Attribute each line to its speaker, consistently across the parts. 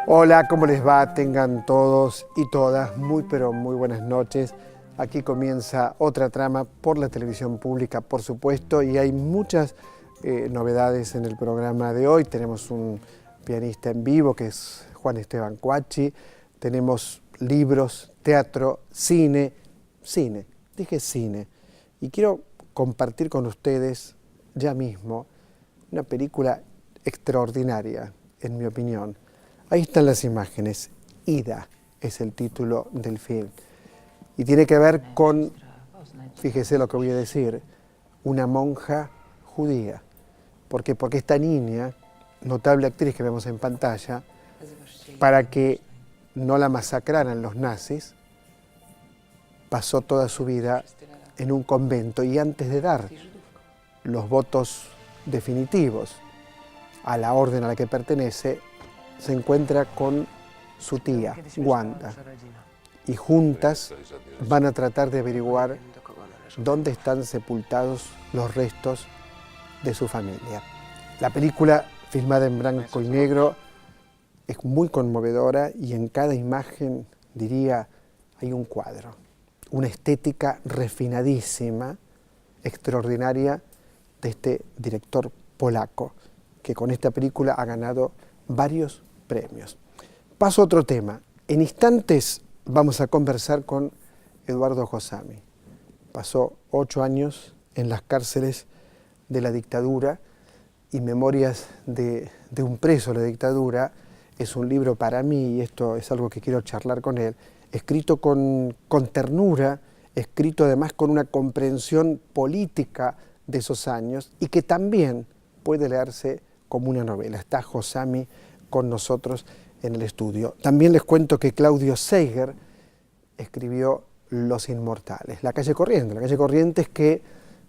Speaker 1: Hola, ¿cómo les va? Tengan todos y todas muy pero muy buenas noches. Aquí comienza otra trama por la televisión pública, por supuesto, y hay muchas novedades en el programa de hoy. Tenemos un pianista en vivo que es Juan Esteban Coachi, tenemos libros, teatro, cine, dije cine, y quiero compartir con ustedes ya mismo una película extraordinaria, en mi opinión. Ahí están las imágenes. Ida es el título del film. Y tiene que ver con, fíjese lo que voy a decir, una monja judía. ¿Por qué? Porque esta niña, notable actriz que vemos en pantalla, para que no la masacraran los nazis, pasó toda su vida en un convento y antes de dar los votos definitivos a la orden a la que pertenece, se encuentra con su tía, Wanda, y juntas van a tratar de averiguar dónde están sepultados los restos de su familia. La película, filmada en blanco y negro, es muy conmovedora y en cada imagen, diría, hay un cuadro, una estética refinadísima, extraordinaria de este director polaco, que con esta película ha ganado varios premios. Paso a otro tema. En instantes vamos a conversar con Eduardo Josami. Pasó 8 años en las cárceles de la dictadura y Memorias de un preso de la dictadura es un libro para mí, y esto es algo que quiero charlar con él, escrito con ternura, escrito además con una comprensión política de esos años y que también puede leerse como una novela. Está Josami con nosotros en el estudio. También les cuento que Claudio Seiger escribió Los Inmortales. La calle Corrientes que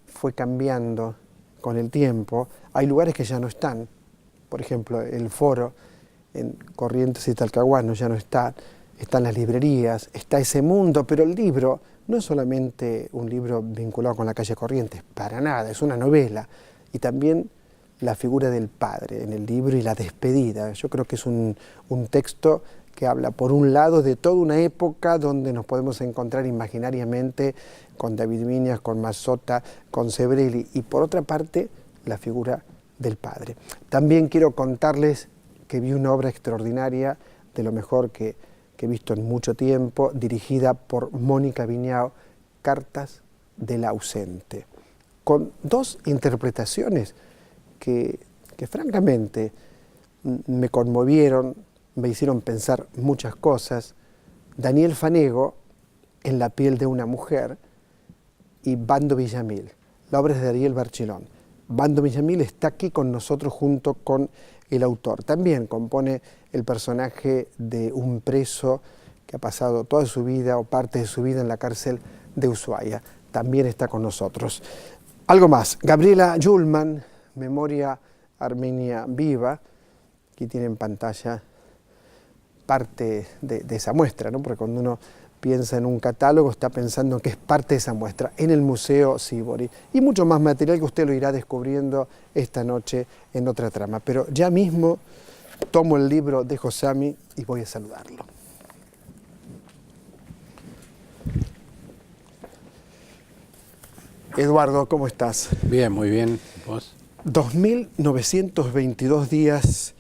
Speaker 1: fue cambiando con el tiempo. Hay lugares que ya no están. Por ejemplo, el Foro en Corrientes y Talcahuano ya no está. Están las librerías, está ese mundo, pero el libro no es solamente un libro vinculado con la calle Corrientes, para nada, es una novela. Y también la figura del padre en el libro y la despedida. Yo creo que es un texto que habla, por un lado, de toda una época donde nos podemos encontrar imaginariamente con David Viñas, con Mazzotta, con Sebrelli, y por otra parte, la figura del padre. También quiero contarles que vi una obra extraordinaria, de lo mejor que he visto en mucho tiempo, dirigida por Mónica Viñao, Cartas del ausente, con 2 interpretaciones que francamente me conmovieron, me hicieron pensar muchas cosas. Daniel Fanego, En la piel de una mujer, y Bando Villamil. La obra es de Ariel Barchilón. Bando Villamil está aquí con nosotros junto con el autor. También compone el personaje de un preso que ha pasado toda su vida o parte de su vida en la cárcel de Ushuaia. También está con nosotros. Algo más, Gabriela Yulman, Memoria Armenia Viva. Aquí tiene en pantalla parte de esa muestra, ¿no? Porque cuando uno piensa en un catálogo está pensando que es parte de esa muestra en el Museo Sívori. Y mucho más material que usted lo irá descubriendo esta noche en otra trama. Pero ya mismo tomo el libro de Josami y voy a saludarlo. Eduardo, ¿cómo estás?
Speaker 2: Bien, muy bien. ¿Vos?
Speaker 1: 2.922 días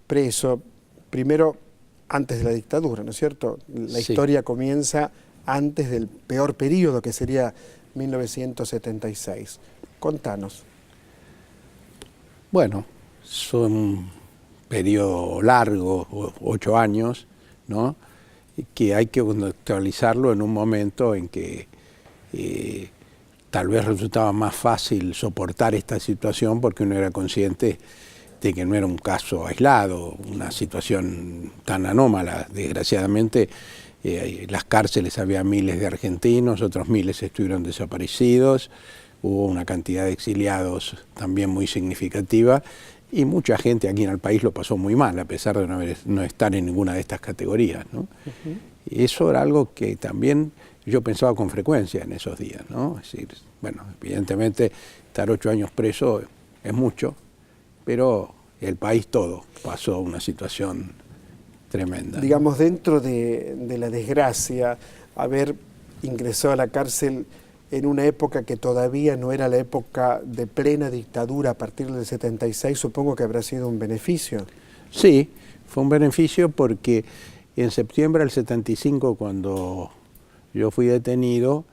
Speaker 1: preso, primero antes de la dictadura, ¿no es cierto? La historia comienza antes del peor periodo, que sería 1976. Contanos.
Speaker 2: Bueno, son un periodo largo, 8 años, ¿no? Que hay que contextualizarlo en un momento en que tal vez resultaba más fácil soportar esta situación porque uno era consciente de que no era un caso aislado, una situación tan anómala. Desgraciadamente, las cárceles había miles de argentinos, otros miles estuvieron desaparecidos, hubo una cantidad de exiliados también muy significativa y mucha gente aquí en el país lo pasó muy mal, a pesar de no estar en ninguna de estas categorías, ¿no? Y eso era algo que también yo pensaba con frecuencia en esos días, ¿no? Es decir, bueno, evidentemente estar 8 años preso es mucho, pero el país todo pasó una situación tremenda.
Speaker 1: Digamos, dentro de la desgracia, haber ingresado a la cárcel en una época que todavía no era la época de plena dictadura a partir del 76, supongo que habrá sido un beneficio.
Speaker 2: Sí, fue un beneficio porque en septiembre del 75, cuando yo fui detenido,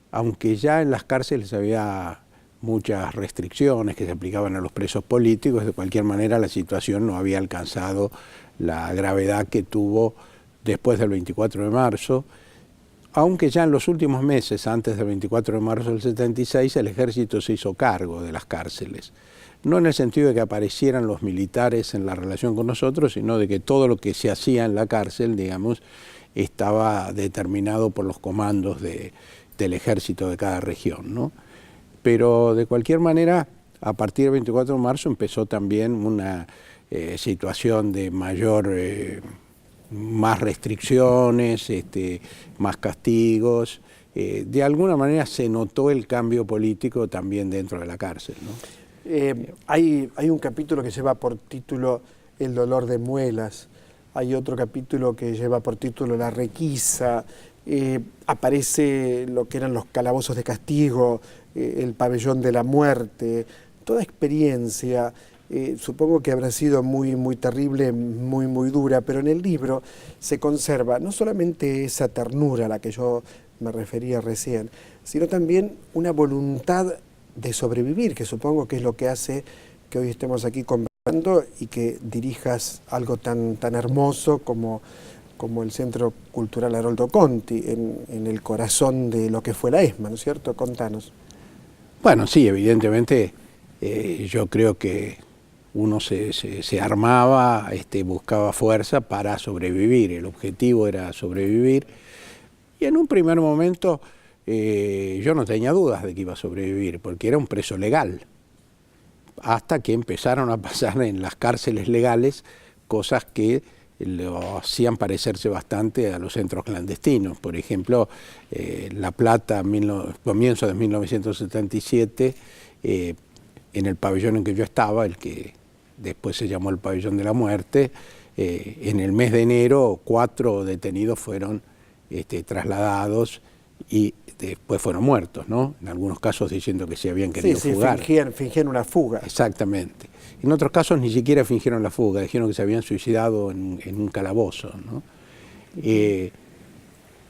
Speaker 2: aunque ya en las cárceles había muchas restricciones que se aplicaban a los presos políticos, de cualquier manera la situación no había alcanzado la gravedad que tuvo después del 24 de marzo, aunque ya en los últimos meses, antes del 24 de marzo del 76, el ejército se hizo cargo de las cárceles. No en el sentido de que aparecieran los militares en la relación con nosotros, sino de que todo lo que se hacía en la cárcel, digamos, estaba determinado por los comandos del ejército de cada región, ¿no? Pero de cualquier manera, a partir del 24 de marzo empezó también una situación de más restricciones, más castigos. De alguna manera se notó el cambio político también dentro de la cárcel, ¿no?
Speaker 1: Hay un capítulo que lleva por título El dolor de muelas, hay otro capítulo que lleva por título La requisa, aparece lo que eran los calabozos de castigo, el pabellón de la muerte, toda experiencia. Supongo que habrá sido muy, muy terrible, muy, muy dura, pero en el libro se conserva no solamente esa ternura a la que yo me refería recién, sino también una voluntad de sobrevivir, que supongo que es lo que hace que hoy estemos aquí conversando y que dirijas algo tan hermoso como el Centro Cultural Haroldo Conti, en el corazón de lo que fue la ESMA, ¿no es cierto? Contanos.
Speaker 2: Bueno, sí, evidentemente yo creo que uno se armaba, buscaba fuerza para sobrevivir, el objetivo era sobrevivir, y en un primer momento yo no tenía dudas de que iba a sobrevivir, porque era un preso legal, hasta que empezaron a pasar en las cárceles legales cosas que lo hacían parecerse bastante a los centros clandestinos. Por ejemplo, La Plata, comienzo de 1977, en el pabellón en que yo estaba, el que después se llamó el Pabellón de la Muerte, en el mes de enero 4 detenidos fueron trasladados y después fueron muertos, ¿no? En algunos casos diciendo que se habían querido fugar.
Speaker 1: Fingían una fuga.
Speaker 2: Exactamente. En otros casos ni siquiera fingieron la fuga, dijeron que se habían suicidado en un calabozo, ¿no?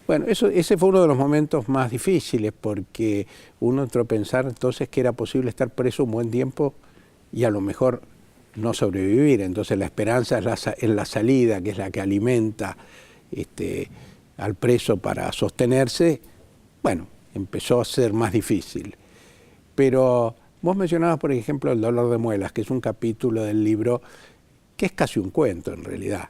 Speaker 2: Bueno, ese fue uno de los momentos más difíciles, porque uno entró a pensar entonces que era posible estar preso un buen tiempo y a lo mejor no sobrevivir. Entonces la esperanza es la salida, que es la que alimenta al preso para sostenerse. Bueno, empezó a ser más difícil. Pero vos mencionabas, por ejemplo, El dolor de muelas, que es un capítulo del libro que es casi un cuento en realidad,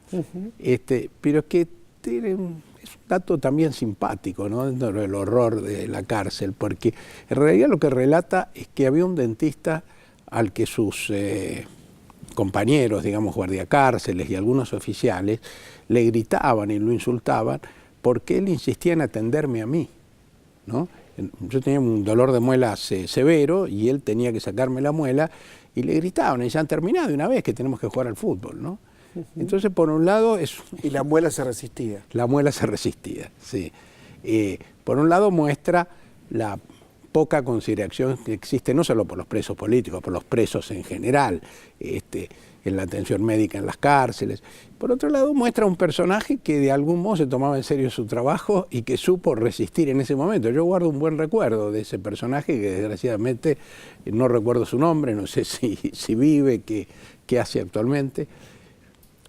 Speaker 2: pero que es un dato también simpático, ¿no? Dentro del horror de la cárcel, porque en realidad lo que relata es que había un dentista al que sus compañeros, digamos, guardiacárceles y algunos oficiales, le gritaban y lo insultaban porque él insistía en atenderme a mí, ¿no? Yo tenía un dolor de muelas severo y él tenía que sacarme la muela y le gritaban, y ya han terminado de una vez que tenemos que jugar al fútbol, ¿no? Entonces, por un lado...
Speaker 1: Y la muela se resistía.
Speaker 2: La muela se resistía, sí. Por un lado muestra la poca consideración que existe, no solo por los presos políticos, por los presos en general, en la atención médica en las cárceles. Por otro lado, muestra un personaje que de algún modo se tomaba en serio su trabajo y que supo resistir en ese momento. Yo guardo un buen recuerdo de ese personaje, que desgraciadamente no recuerdo su nombre, no sé si vive, qué hace actualmente.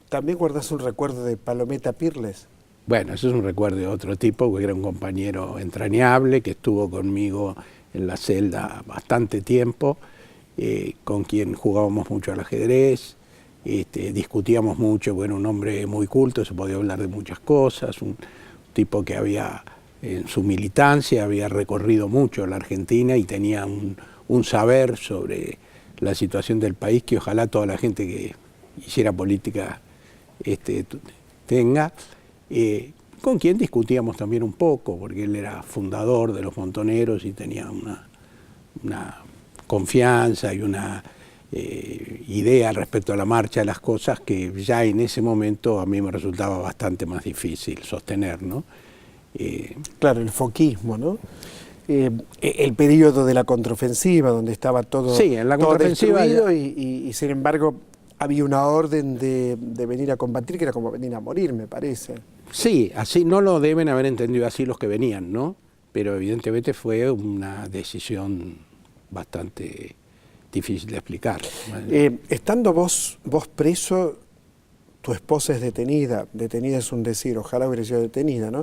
Speaker 1: ¿También guardas un recuerdo de Palometa Pirles?
Speaker 2: Bueno, ese es un recuerdo de otro tipo, que era un compañero entrañable, que estuvo conmigo en la celda bastante tiempo, con quien jugábamos mucho al ajedrez, discutíamos mucho, bueno, un hombre muy culto, se podía hablar de muchas cosas, un tipo que había, en su militancia, había recorrido mucho la Argentina y tenía un saber sobre la situación del país que ojalá toda la gente que hiciera política tenga. con quien discutíamos también un poco, porque él era fundador de los Montoneros y tenía una confianza y una idea respecto a la marcha de las cosas que ya en ese momento a mí me resultaba bastante más difícil sostener, ¿no?
Speaker 1: Claro, el foquismo, ¿no? El periodo de la contraofensiva, donde estaba todo,
Speaker 2: sí, en la contraofensiva
Speaker 1: todo destruido y sin embargo había una orden de venir a combatir que era como venir a morir, me parece.
Speaker 2: Sí, así no lo deben haber entendido así los que venían, ¿no? Pero evidentemente fue una decisión bastante difícil de explicar.
Speaker 1: Estando vos preso, tu esposa es detenida es un decir, ojalá hubiera sido detenida, ¿no?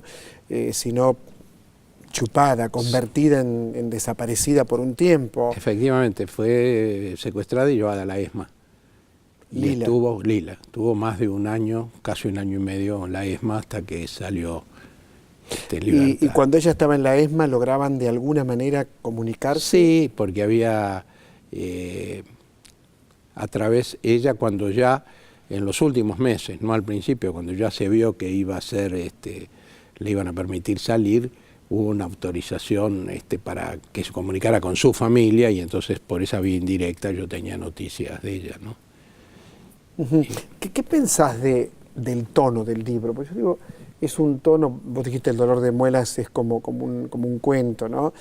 Speaker 1: Sino chupada, convertida en desaparecida por un tiempo.
Speaker 2: Efectivamente, fue secuestrada y llevada a la ESMA. Y estuvo más de un año, casi un año y medio en la ESMA hasta que salió libertad.
Speaker 1: ¿Y cuando ella estaba en la ESMA lograban de alguna manera comunicarse?
Speaker 2: Sí, porque había a través, ella cuando ya en los últimos meses, no al principio, cuando ya se vio que iba a ser, le iban a permitir salir, hubo una autorización para que se comunicara con su familia y entonces por esa vía indirecta yo tenía noticias de ella, ¿no?
Speaker 1: Uh-huh. ¿Qué pensás del tono del libro? Porque yo digo, es un tono, vos dijiste el dolor de muelas es como un cuento, ¿no?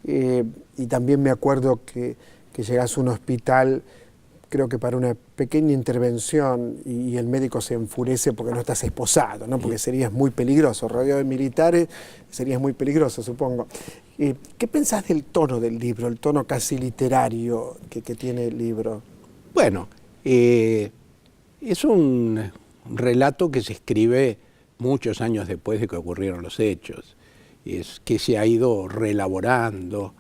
Speaker 1: Y también me acuerdo que llegás a un hospital, creo que para una pequeña intervención, y el médico se enfurece porque no estás esposado, ¿no? Porque serías muy peligroso, rodeado de militares, serías muy peligroso, supongo. ¿Qué pensás del tono del libro, el tono casi literario que tiene el libro?
Speaker 2: Bueno, es un relato que se escribe muchos años después de que ocurrieron los hechos, es que se ha ido reelaborando,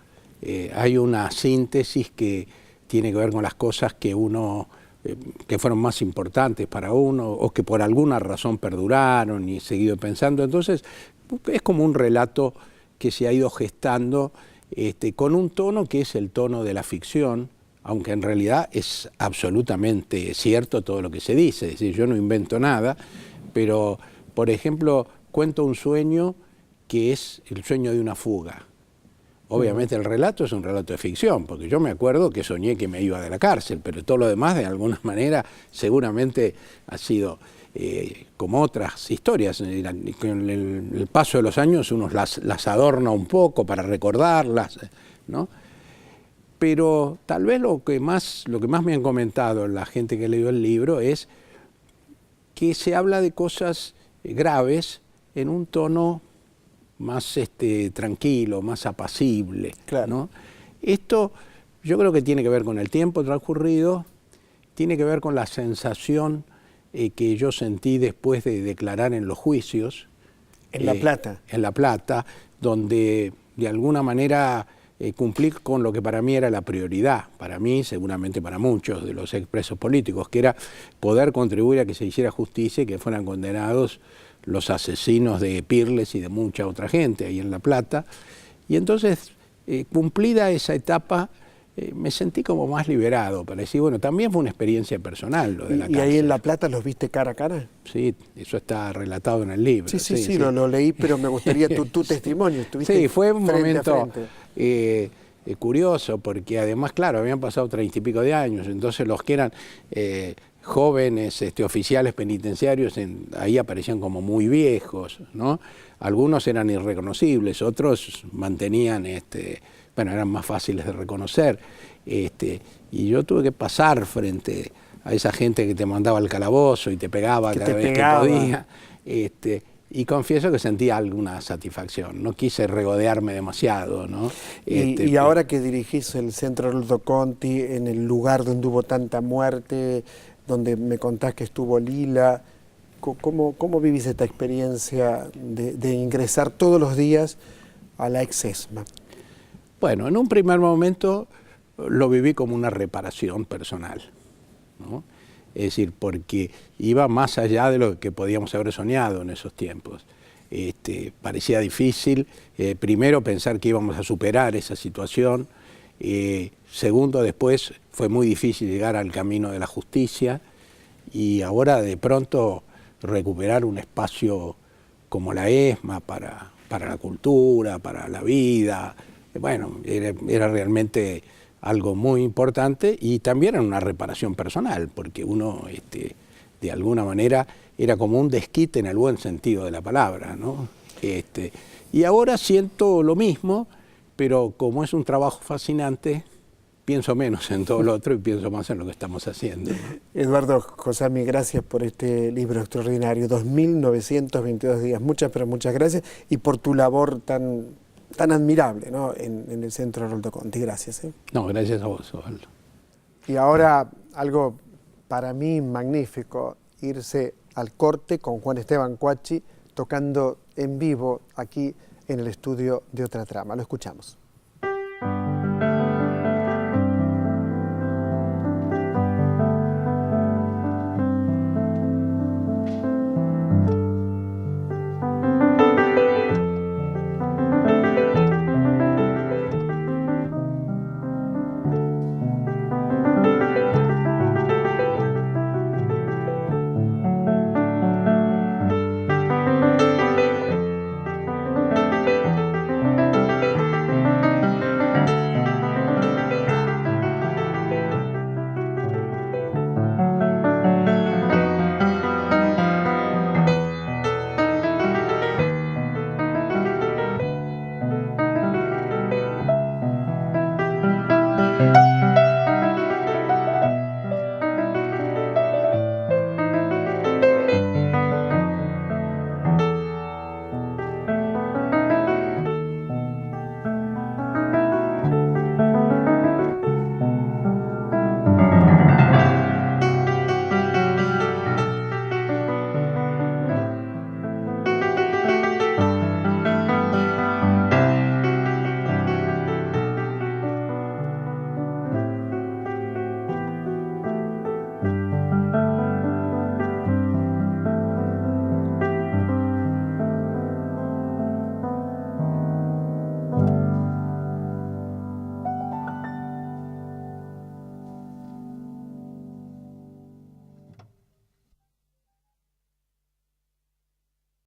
Speaker 2: hay una síntesis que tiene que ver con las cosas que que fueron más importantes para uno o que por alguna razón perduraron y he seguido pensando. Entonces es como un relato que se ha ido gestando con un tono que es el tono de la ficción, aunque en realidad es absolutamente cierto todo lo que se dice, es decir, yo no invento nada, pero por ejemplo cuento un sueño que es el sueño de una fuga. Obviamente el relato es un relato de ficción, porque yo me acuerdo que soñé que me iba de la cárcel, pero todo lo demás de alguna manera seguramente ha sido como otras historias. Con el paso de los años uno las adorna un poco para recordarlas, ¿no? Pero tal vez lo que más me han comentado la gente que leyó el libro es que se habla de cosas graves en un tono más tranquilo, más apacible,
Speaker 1: claro,
Speaker 2: ¿no? Esto yo creo que tiene que ver con el tiempo transcurrido, tiene que ver con la sensación que yo sentí después de declarar en los juicios.
Speaker 1: En La Plata.
Speaker 2: En La Plata, donde de alguna manera cumplí con lo que para mí era la prioridad, para mí, seguramente para muchos de los expresos políticos, que era poder contribuir a que se hiciera justicia y que fueran condenados los asesinos de Pirles y de mucha otra gente ahí en La Plata. Y entonces, cumplida esa etapa, me sentí como más liberado para decir, bueno, también fue una experiencia personal lo de la cárcel.
Speaker 1: ¿Y ahí en La Plata los viste cara a cara?
Speaker 2: Sí, eso está relatado en el libro.
Speaker 1: Sí, lo leí, pero me gustaría tu testimonio.
Speaker 2: Sí, fue un
Speaker 1: frente
Speaker 2: momento curioso, porque además, claro, habían pasado 30 y pico de años, entonces los que eran jóvenes oficiales penitenciarios ahí aparecían como muy viejos, ¿no? Algunos eran irreconocibles, otros mantenían, bueno, eran más fáciles de reconocer, y yo tuve que pasar frente a esa gente que te mandaba al calabozo y te pegaba cada vez que podía, y confieso que sentía alguna satisfacción, no quise regodearme demasiado, ¿no?
Speaker 1: Y ahora que dirigís el Centro Arnoldo Conti, en el lugar donde hubo tanta muerte, donde me contás que estuvo Lila, ¿cómo vivís esta experiencia de ingresar todos los días a la ex-ESMA?
Speaker 2: Bueno, en un primer momento lo viví como una reparación personal, ¿no? Es decir, porque iba más allá de lo que podíamos haber soñado en esos tiempos. Parecía difícil, primero pensar que íbamos a superar esa situación, segundo después fue muy difícil llegar al camino de la justicia y ahora de pronto recuperar un espacio como la ESMA para la cultura, para la vida. Bueno, era realmente algo muy importante y también era una reparación personal, porque uno, de alguna manera, era como un desquite en el buen sentido de la palabra, ¿no? Y ahora siento lo mismo, pero como es un trabajo fascinante, pienso menos en todo lo otro y pienso más en lo que estamos haciendo, ¿no?
Speaker 1: Eduardo Josami, gracias por este libro extraordinario, 2.922 días. Muchas, pero muchas gracias, y por tu labor tan admirable, ¿no?, en el Centro Haroldo Conti. Gracias.
Speaker 2: No, gracias a vos, Osvaldo.
Speaker 1: Y ahora algo para mí magnífico, irse al corte con Juan Esteban Coachi tocando en vivo aquí en el estudio de Otra Trama. Lo escuchamos.